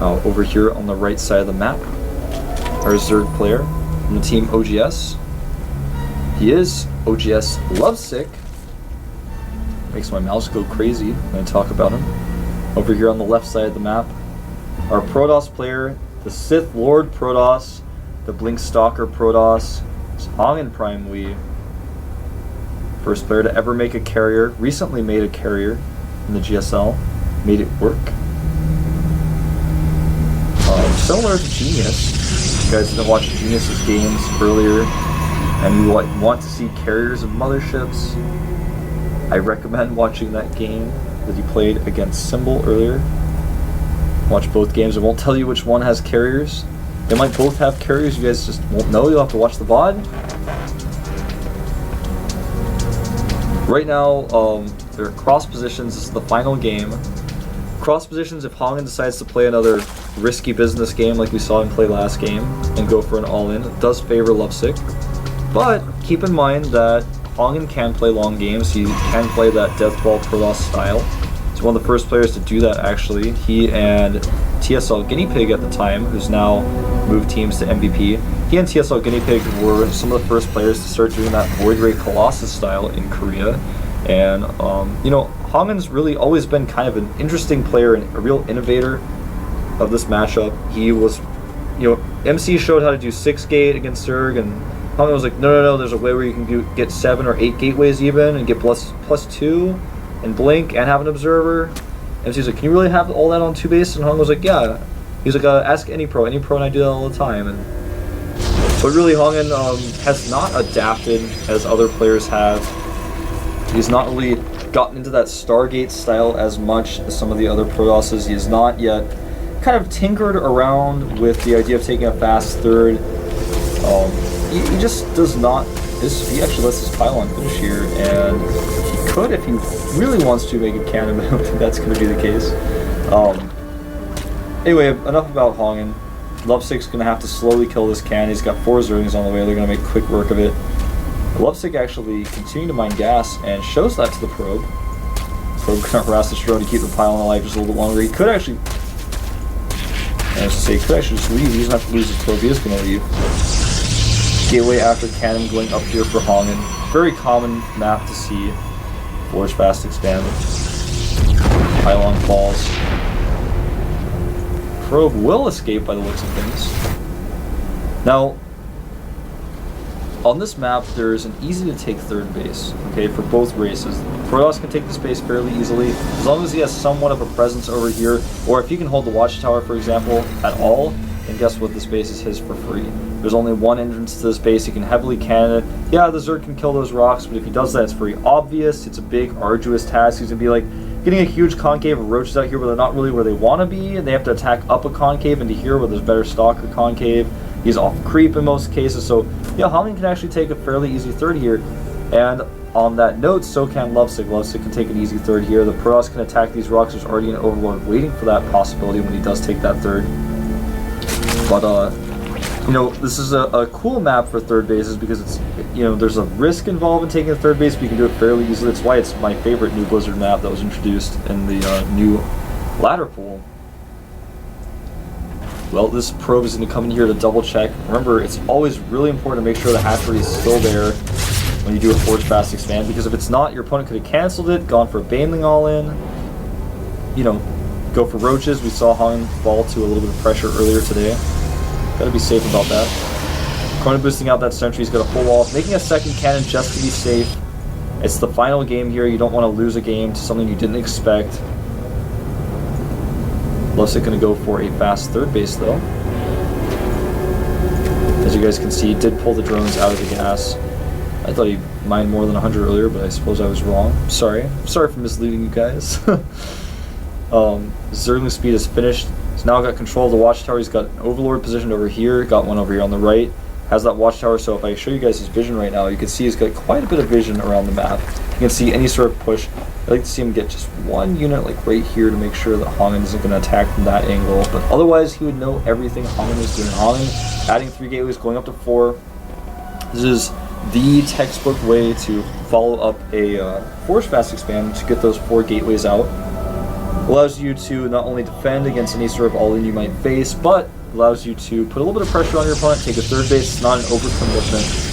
Over here on the right side of the map, our Zerg player from the team OGS. He is OGS Lovesick. Makes my mouse go crazy when I talk about him. Over here on the left side of the map, our Protoss player, the Sith Lord Protoss, the Blink Stalker Protoss, it's HongUn Prime Wee. First player to ever make a carrier, recently made a carrier in the GSL, made it work. Similar to Genius, you guys didn't watch Genius's games earlier, and you want to see carriers of motherships, I recommend watching that game that he played against Symbol earlier. Watch both games. I won't tell you which one has carriers. They might both have carriers, you guys just won't know, you'll have to watch the VOD. Right now, they're cross positions, this is the final game. Cross positions, if HongUn decides to play another risky business game like we saw him play last game and go for an all-in, it does favor Lovesick. But keep in mind that HongUn can play long games, he can play that Deathball Protoss style. He's one of the first players to do that actually. He and TSL Guinea Pig at the time, who's now moved teams to MVP, he and TSL Guinea Pig were some of the first players to start doing that Void Ray Colossus style in Korea. And, you know, HongUn's really always been kind of an interesting player and a real innovator of this matchup. He was, you know, MC showed how to do 6-gate against Zerg, and HongUn was like, no, there's a way where you can get 7 or 8 gateways even, and get plus 2, and blink, and have an observer. MC's like, can you really have all that on 2 base? And HongUn was like, yeah. He's like, ask any pro, and I do that all the time. And but really, HongUn has not adapted as other players have. He's not really gotten into that Stargate style as much as some of the other Protosses. He has not yet kind of tinkered around with the idea of taking a fast third. He just does not. He actually lets his pylon finish here, and he could, if he really wants to, make a cannon, but I don't think that's going to be the case. Anyway, enough about HongUn. Lovesick's going to have to slowly kill this cannon. He's got 4 Zerglings on the way. They're going to make quick work of it. Lovesick actually continuing to mine gas and shows that to the probe. Probe going to harass the drone to keep the pylon alive just a little bit longer. He could actually, could actually just leave. He doesn't have to lose his probe. He is going to leave. Gateway after cannon going up here for HongUn. Very common map to see. Forge fast expand. Pylon falls. Probe will escape by the looks of things. Now, on this map, there's an easy to take third base, okay, for both races. Protoss can take this base fairly easily, as long as he has somewhat of a presence over here, or if he can hold the watchtower, for example, at all, then guess what, this base is his for free. There's only one entrance to this base, he can heavily cannon it. Yeah, the Zerg can kill those rocks, but if he does that, it's very obvious, it's a big, arduous task. He's gonna be like, getting a huge concave of roaches out here where they're not really where they want to be, and they have to attack up a concave into here where there's better stalker concave. He's off creep in most cases, so yeah, HongUn can actually take a fairly easy third here. And on that note, so can Lovesick. Lovesick can take an easy third here. The Protoss can attack these rocks. There's already an Overlord waiting for that possibility when he does take that third. But you know, this is a cool map for third bases because it's, you know, there's a risk involved in taking a third base, but you can do it fairly easily. That's why it's my favorite new Blizzard map that was introduced in the new ladder pool. Well, this probe is going to come in here to double check. Remember, it's always really important to make sure the hatchery is still there when you do a Forge Fast Expand, because if it's not, your opponent could have canceled it, gone for a Baneling all-in, you know, go for roaches. We saw HongUn fall to a little bit of pressure earlier today. Gotta be safe about that. Cronin boosting out that sentry, he's got a full wall, making a second cannon just to be safe. It's the final game here, you don't want to lose a game to something you didn't expect. Lovesick going to go for a fast third base though. As you guys can see, he did pull the drones out of the gas. I thought he mined more than 100 earlier, but I suppose I was wrong. Sorry for misleading you guys. Zergling speed is finished. He's now got control of the watchtower. He's got an Overlord positioned over here, got one over here on the right. Has that watchtower, so if I show you guys his vision right now, you can see he's got quite a bit of vision around the map. You can see any sort of push. I'd like to see him get just one unit like right here to make sure that HongUn isn't going to attack from that angle, but otherwise he would know everything HongUn is doing. HongUn adding 3 gateways, going up to 4. This is the textbook way to follow up a Forge Fast Expand to get those 4 gateways out. Allows you to not only defend against any sort of all-in you might face, but allows you to put a little bit of pressure on your opponent, take a third base. It's not an overcommitment.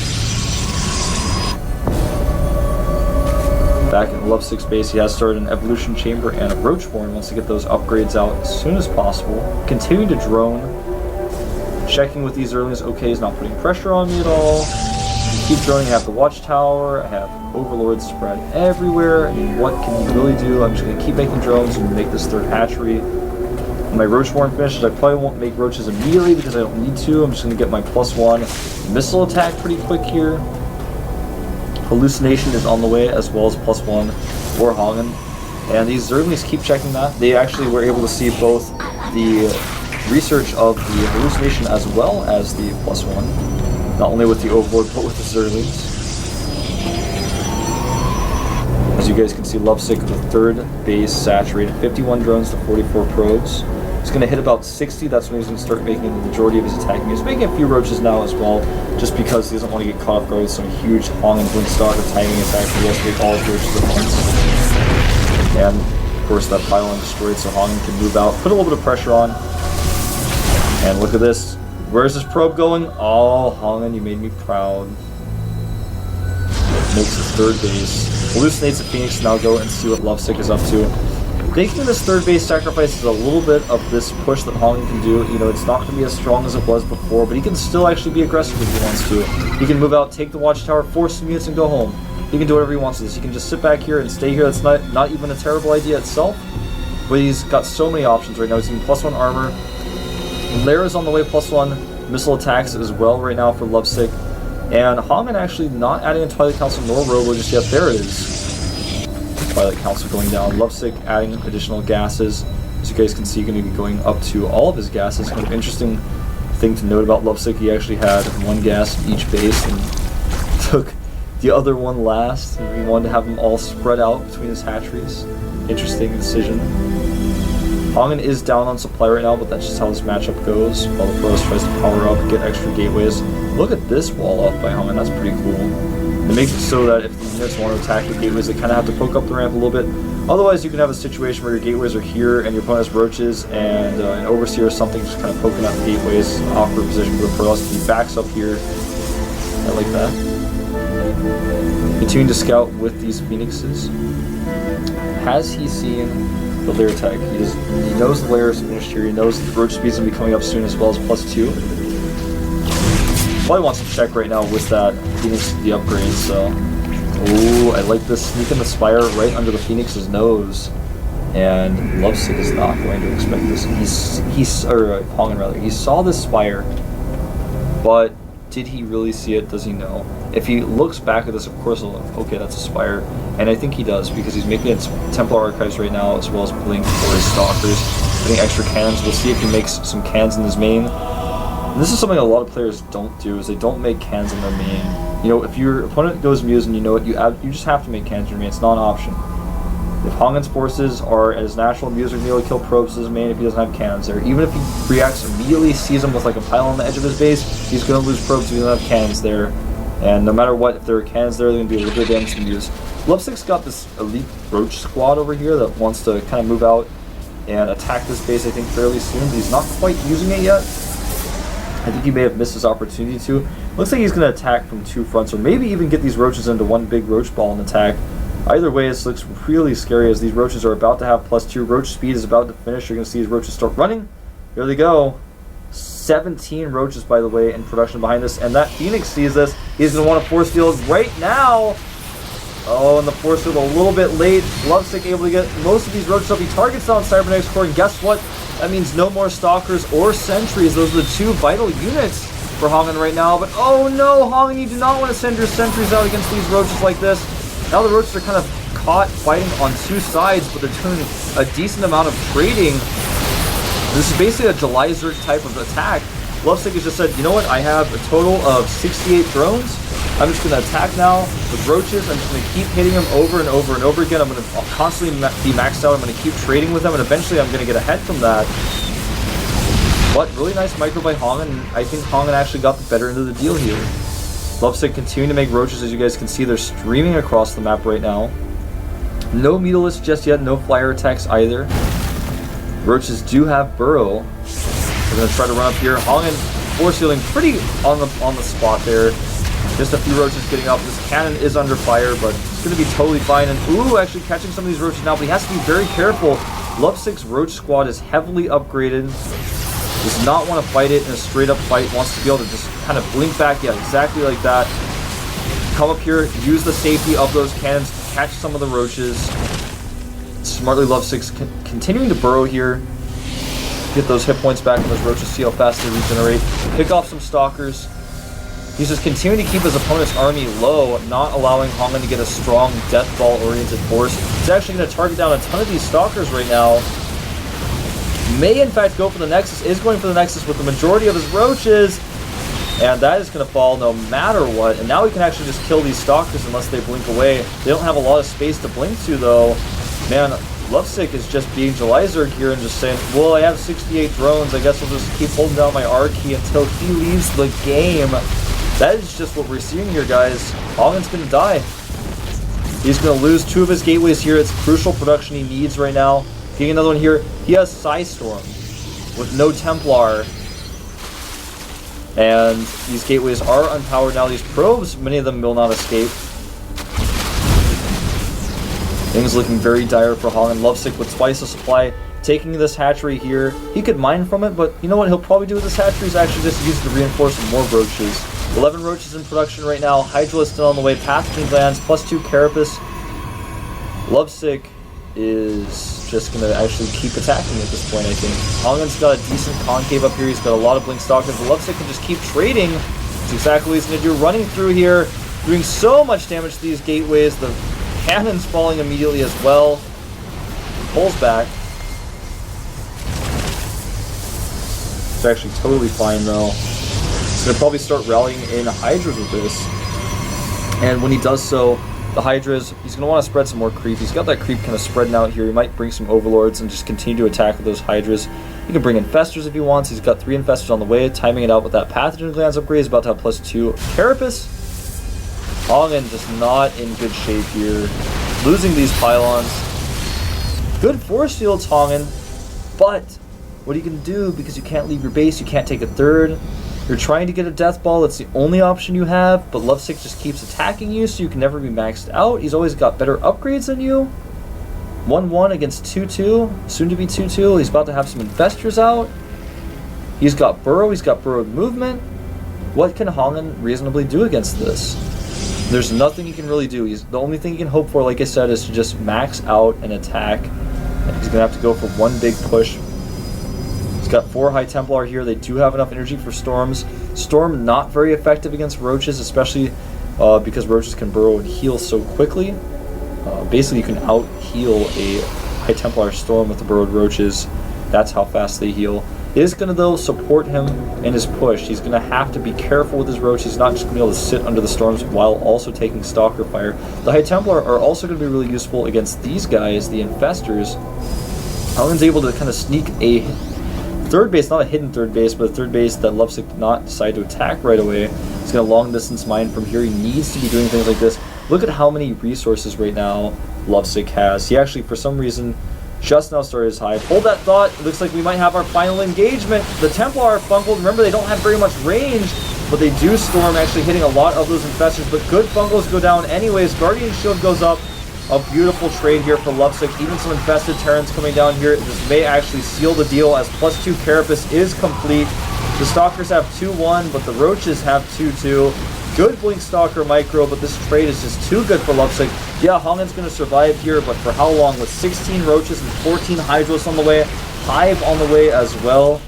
Back in Lovesick's base, he has started an Evolution Chamber and a Roachborn. Wants to get those upgrades out as soon as possible. Continuing to drone. Checking with these early. Okay, he's not putting pressure on me at all. Keep droning. I have the Watchtower. I have Overlords spread everywhere. I mean, what can he really do? I'm just going to keep making drones and make this third hatchery. When my Roachborn finishes, I probably won't make roaches immediately because I don't need to. I'm just going to get my +1 missile attack pretty quick here. Hallucination is on the way, as well as +1 for HongUn. And these Zerglings keep checking that. They actually were able to see both the research of the hallucination as well as the +1. Not only with the Overlord, but with the Zerglings. As you guys can see, Lovesick with the third base saturated. 51 drones to 44 probes. He's going to hit about 60. That's when he's going to start making the majority of his attacking. He's making a few roaches now as well, just because he doesn't want to get caught off guard with some huge HongUn Blinkstalk or timing attack. He has to make all his roaches at once. And of course that pylon destroyed, so HongUn can move out, put a little bit of pressure on. And look at this. Where's this probe going? Oh, HongUn, you made me proud. Makes his third base. Hallucinates the Phoenix. Now go and see what Lovesick is up to. Making this third base sacrifice is a little bit of this push that HongUn can do. You know, it's not going to be as strong as it was before, but he can still actually be aggressive if he wants to. He can move out, take the Watchtower, force some units, and go home. He can do whatever he wants with this. He can just sit back here and stay here. That's not even a terrible idea itself, but he's got so many options right now. He's getting +1 armor. Lair is on the way, +1 missile attacks as well right now for Lovesick. And HongUn actually not adding a Twilight Council nor Robo just yet. There it is. Twilight Council going down. Lovesick adding additional gases. As you guys can see, going to be going up to all of his gases. Kind of interesting thing to note about Lovesick, he actually had one gas in each base and took the other one last. And he wanted to have them all spread out between his hatcheries. Interesting decision. HongUn is down on supply right now, but that's just how this matchup goes. While the Protoss tries to power up, get extra gateways. Look at this wall up by HongUn, that's pretty cool. It makes it so that if the units want to attack the gateways, they kind of have to poke up the ramp a little bit. Otherwise, you can have a situation where your gateways are here and your opponent has roaches and an Overseer or something just kind of poking up the gateways. Awkward position for the Protoss. He backs up here. I like that. Continuing to scout with these Phoenixes. Has he seen the lair attack? He knows the lair is finished here. He knows the roach speed's going to be coming up soon as well as +2. Probably wants to check right now with that Phoenix the upgrade, so. Ooh, I like this. Sneaking the Spire right under the Phoenix's nose. And Lovesick is not going to expect this. HongUn rather. He saw this Spire, but did he really see it? Does he know? If he looks back at this, of course he'll look, okay, that's a Spire. And I think he does, because he's making it Templar Archives right now, as well as Blink for his Stalkers. Putting extra cannons. We'll see if he makes some cannons in his main. And this is something a lot of players don't do, is they don't make cannons in their main. You know, if your opponent goes Muse and you know it, you just have to make cannons in your main. It's not an option. If HongUn's forces are as natural, Muse are nearly kill probes as his main if he doesn't have cannons there. Even if he reacts immediately, sees him with like a pylon on the edge of his base, he's going to lose probes if he doesn't have cannons there. And no matter what, if there are cannons there, they're going to do a little bit of damage to Muse. Lovesick's got this elite roach squad over here that wants to kind of move out and attack this base, I think, fairly soon, but he's not quite using it yet. I think he may have missed his opportunity to. Looks like he's going to attack from two fronts, or maybe even get these roaches into one big roach ball and attack. Either way, this looks really scary as these roaches are about to have +2. Roach speed is about to finish. You're going to see these roaches start running. Here they go. 17 roaches, by the way, in production behind this. And that Phoenix sees this. He's going to want to force field right now. Oh, and the force field a little bit late. Lovesick able to get most of these roaches up. He targets down Cybernetics Core, and guess what? That means no more Stalkers or Sentries. Those are the two vital units for HongUn right now. But oh no, HongUn, you do not want to send your Sentries out against these roaches like this. Now the roaches are kind of caught fighting on two sides, but they're doing a decent amount of trading. This is basically a July Zerg type of attack. Lovesick has just said, you know what, I have a total of 68 drones. I'm just going to attack now with roaches. I'm just going to keep hitting them over and over and over again. I'm going to constantly be maxed out. I'm going to keep trading with them, and eventually I'm going to get ahead from that. But really nice micro by HongUn, and I think HongUn actually got the better end of the deal here. Lovesick continuing to make roaches. As you guys can see, they're streaming across the map right now. No Mutalisk just yet, no flyer attacks either. Roaches do have burrow. We're gonna try to run up here. HongUn force healing pretty on the spot there. Just a few roaches getting up. This cannon is under fire, but it's gonna be totally fine. And ooh, actually catching some of these roaches now, but he has to be very careful. Lovesick's roach squad is heavily upgraded. Does not want to fight it in a straight up fight. Wants to be able to just kind of blink back. Yeah, exactly like that. Come up here, use the safety of those cannons to catch some of the roaches. Smartly Lovesick's continuing to burrow here. Get those hit points back from those roaches, see how fast they regenerate. Pick off some stalkers. He's just continuing to keep his opponent's army low, not allowing HongUn to get a strong death ball oriented force. He's actually going to target down a ton of these stalkers right now. May in fact go for the Nexus, is going for the Nexus with the majority of his roaches. And that is going to fall no matter what. And now he can actually just kill these stalkers unless they blink away. They don't have a lot of space to blink to though. Man, Lovesick is just being Jelizerg here and just saying, well, I have 68 drones. I guess I'll just keep holding down my R key until he leaves the game. That is just what we're seeing here, guys. HongUn's going to die. He's going to lose 2 of his gateways here. It's crucial production he needs right now. Getting another one here. He has Psystorm with no Templar. And these gateways are unpowered now. These probes, many of them will not escape. Things looking very dire for HongUn. Lovesick with twice the supply. Taking this hatchery here. He could mine from it, but you know what he'll probably do with this hatchery is actually just use it to reinforce some more roaches. 11 roaches in production right now. Hydra is still on the way. Pathogen glands, +2 carapace. Lovesick is just going to actually keep attacking at this point, I think. HongUn's got a decent concave up here. He's got a lot of blink stalkers. But Lovesick can just keep trading. That's exactly what he's going to do. Running through here, doing so much damage to these gateways. The cannon's falling immediately as well. Pulls back. It's actually totally fine though. He's going to probably start rallying in Hydras with this. And when he does so, the Hydras, he's going to want to spread some more creep. He's got that creep kind of spreading out here. He might bring some Overlords and just continue to attack with those Hydras. He can bring Infestors if he wants. He's got 3 Infestors on the way, timing it out with that Pathogen Glands upgrade. He's about to have +2 Carapace. HongUn just not in good shape here. Losing these pylons. Good force fields, HongUn, but what are you going to do? Because you can't leave your base, you can't take a third. You're trying to get a death ball, that's the only option you have, but Lovesick just keeps attacking you, so you can never be maxed out. He's always got better upgrades than you. 1-1 against 2-2, soon to be 2-2. He's about to have some Infestors out. He's got Burrow, he's got Burrowed movement. What can HongUn reasonably do against this? There's nothing he can really do. The only thing he can hope for, like I said, is to just max out and attack. He's going to have to go for one big push. He's got 4 High Templar here. They do have enough energy for Storms. Storm not very effective against Roaches, especially because Roaches can burrow and heal so quickly. Basically, you can out-heal a High Templar Storm with the burrowed Roaches. That's how fast they heal. It is going to, though, support him in his push. He's going to have to be careful with his Roach. He's not just going to be able to sit under the Storms while also taking Stalker Fire. The High Templar are also going to be really useful against these guys, the Infestors. HongUn's able to kind of sneak a third base, not a hidden third base, but a third base that Lovesick did not decide to attack right away. He's going to long distance mine from here. He needs to be doing things like this. Look at how many resources right now Lovesick has. He actually, for some reason, just now started his high. Hold that thought. It looks like we might have our final engagement. The Templar are bungled. Remember, they don't have very much range, but they do storm, actually hitting a lot of those Infestors. But good bungles go down anyways. Guardian Shield goes up. A beautiful trade here for Lovesick. Even some infested Terrans coming down here. This may actually seal the deal as +2 Carapace is complete. The Stalkers have 2-1, but the Roaches have 2-2. Good Blink Stalker micro, but this trade is just too good for Lovesick. Yeah, HongUn's going to survive here, but for how long? With 16 Roaches and 14 Hydros on the way, Hive on the way as well.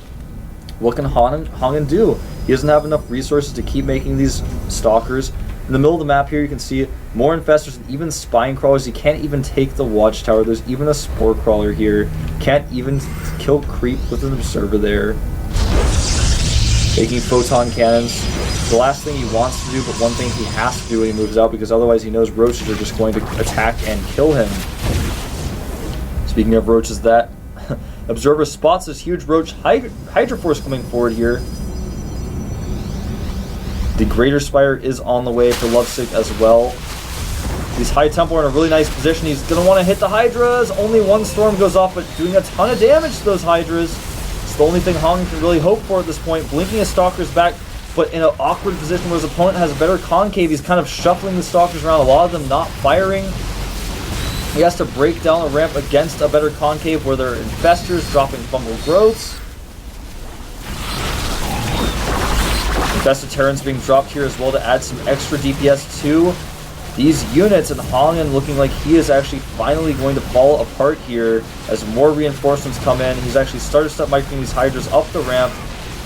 What can HongUn do? He doesn't have enough resources to keep making these Stalkers. In the middle of the map here, you can see more Infestors and even Spine Crawlers. You can't even take the Watchtower. There's even a Spore Crawler here. Can't even kill Creep with an Observer there. Taking Photon Cannons. The last thing he wants to do, but one thing he has to do when he moves out, because otherwise he knows Roaches are just going to attack and kill him. Speaking of Roaches, that Observer spots this huge Roach Hydra Force coming forward here. The Greater Spire is on the way for Lovesick as well. These High Temple are in a really nice position. He's going to want to hit the Hydras. Only one Storm goes off, but doing a ton of damage to those Hydras. It's the only thing HongUn can really hope for at this point. Blinking his Stalkers back, but in an awkward position where his opponent has a better concave. He's kind of shuffling the Stalkers around, a lot of them not firing. He has to break down a ramp against a better concave where there are Infestors dropping Fungal Growths. Infested Terrans being dropped here as well to add some extra DPS to these units, and HongUn looking like he is actually finally going to fall apart here as more reinforcements come in. He's actually started step microing these Hydras up the ramp.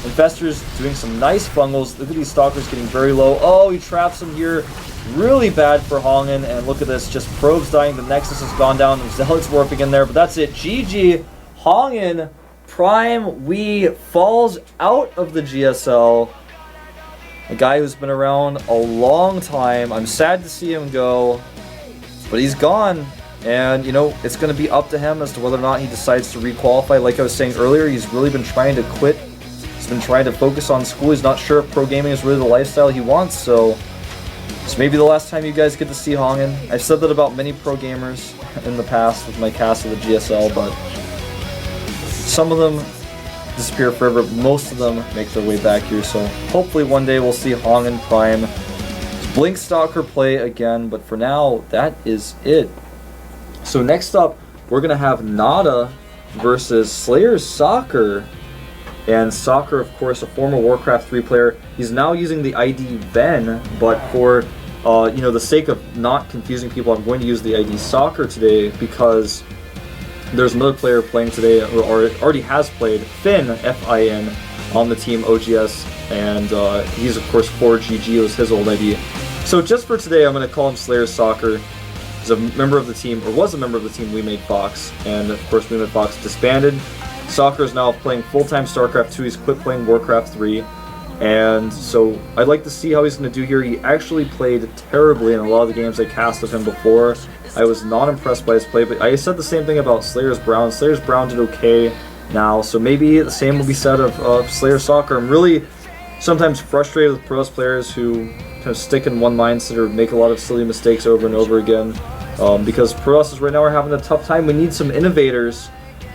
Infestors doing some nice fungals. Look at these Stalkers getting very low. Oh, he traps them here. Really bad for HongUn, and look at this. Just Probes dying. The Nexus has gone down. The Zealots warping in there, but that's it. GG. HongUn Prime Wee falls out of the GSL. A guy who's been around a long time. I'm sad to see him go, but he's gone. And, you know, it's going to be up to him as to whether or not he decides to requalify. Like I was saying earlier, he's really been trying to quit. He's been trying to focus on school. He's not sure if pro gaming is really the lifestyle he wants, so it's maybe the last time you guys get to see HongUn. I've said that about many pro gamers in the past with my cast of the GSL, but some of them disappear forever. Most of them make their way back here, so hopefully one day we'll see HongUn Prime Blink Stalker play again, but for now, that is it. So next up, we're going to have Nada versus Slayer Soccer. And Soccer, of course, a former Warcraft 3 player. He's now using the ID Ven, but for you know, the sake of not confusing people, I'm going to use the ID Soccer today because there's another player playing today, or already has played, Finn, F-I-N, on the team OGS, and he's, of course, 4GG was his old ID. So just for today, I'm going to call him Slayer Soccer. He's a member of the team, or was a member of the team We Made Fox, and of course We Made Fox disbanded. Soccer is now playing full-time Starcraft 2, he's quit playing Warcraft 3, and so I'd like to see how he's going to do here. He actually played terribly in a lot of the games I cast of him before. I was not impressed by his play, but I said the same thing about Slayer's Brown. Slayer's Brown did okay now, so maybe the same will be said of Slayer Soccer. I'm really sometimes frustrated with Protoss players who kind of stick in one mindset or make a lot of silly mistakes over and over again, because Protoss right now are having a tough time. We need some innovators.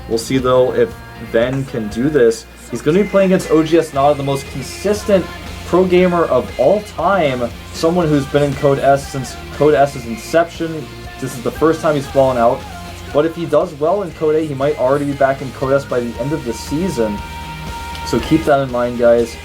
We'll see, though, if Ben can do this. He's going to be playing against OGS Nada, the most consistent pro gamer of all time. Someone who's been in Code S since Code S's inception. This is the first time he's fallen out. But if he does well in Code A, he might already be back in Code S by the end of the season. So keep that in mind, guys.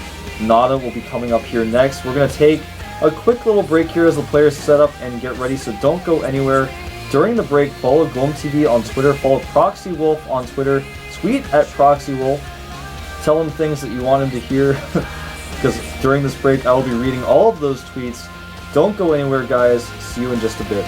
Nada will be coming up here next. We're going to take a quick little break here as the players set up and get ready, so don't go anywhere. During the break, follow GOMTV on Twitter, follow Proxy Wolf on Twitter, tweet at Proxy Wolf, tell him things that you want him to hear, because during this break I will be reading all of those tweets. Don't go anywhere, guys. See you in just a bit.